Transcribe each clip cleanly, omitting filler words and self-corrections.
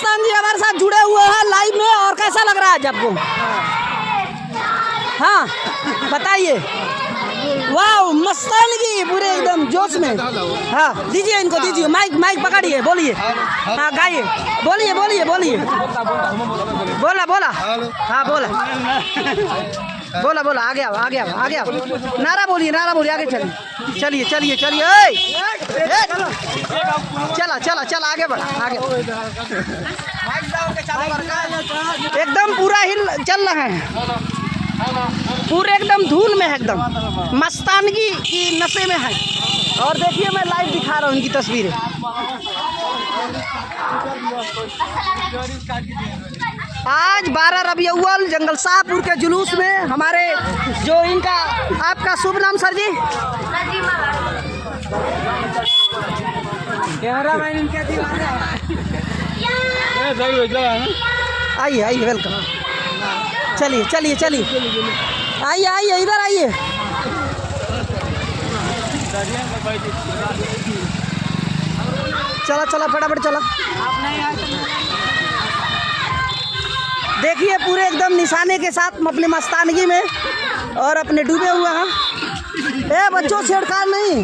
मस्तान जी हमारे साथ जुड़े हुए हैं लाइव में, और कैसा लग रहा है आज आपको? हाँ बताइए। वाह, मस्तान की पूरे एकदम जोश में। हाँ दीजिए इनको, दीजिए माइक, माइक पकड़िए, बोलिए। हाँ गाइए, बोलिए बोलिए बोलिए। बोला बोला, हाँ बोला बोला बोला, आगे आओ आगे आओ आगे आओ, नारा बोलिए, नारा बोलिए, आगे चलिए चलिए चलिए चलिए, चला चला चला, आगे बढ़ा आगे। एकदम पूरा हिल चल रहा है, पूरे एकदम धूल में है, एकदम मस्तानगी की नशे में है। और देखिए मैं लाइव दिखा रहा हूँ इनकी तस्वीरें। आज 12 रबी अव्वल जंगल शाहपुर के जुलूस में हमारे जो इनका, आपका शुभ नाम सर जी? आइए आइए, वेलकम। चलिए चलिए चलिए, आइए आइए, इधर आइए। चला चला फटाफट चला। देखिए पूरे एकदम निशाने के साथ अपनी मस्तानगी में और अपने डूबे हुए हैं। ए बच्चों, छेड़खानी नहीं।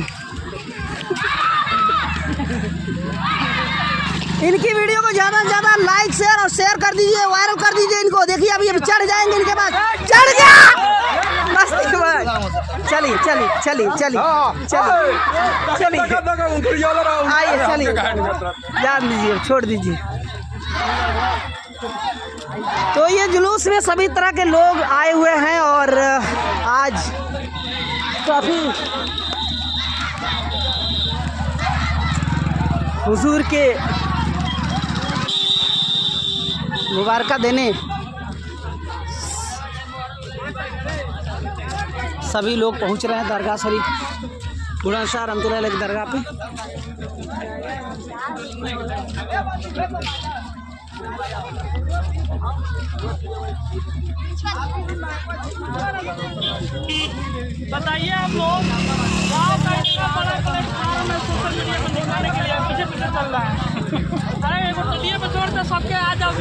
इनकी वीडियो को ज़्यादा से ज़्यादा लाइक शेयर और शेयर कर दीजिए, वायरल कर दीजिए इनको। देखिए अभी चढ़ जाएंगे इनके पास, चढ़ गया मस्ती के बाद। चलिए चलिए चलिए चलिए चलिए चलिए, आइए चलिए, जान दीजिए, छोड़ दीजिए। तो ये जुलूस में सभी तरह के लोग आए हुए हैं और आज काफ़ी हुजूर के मुबारक देने सभी लोग पहुंच रहे हैं दरगाह शरीफ, बुलंदशहर रहमतुल्लाह की दरगाह पे। बताइए आप लोग, गाँव का इतना बड़ा प्लेटफॉर्म है सोशल मीडिया पर दिखाने के लिए पीछे पीछे चल रहा है। अरे एक तो दिए पे छोड़ते सबके आ जाओ।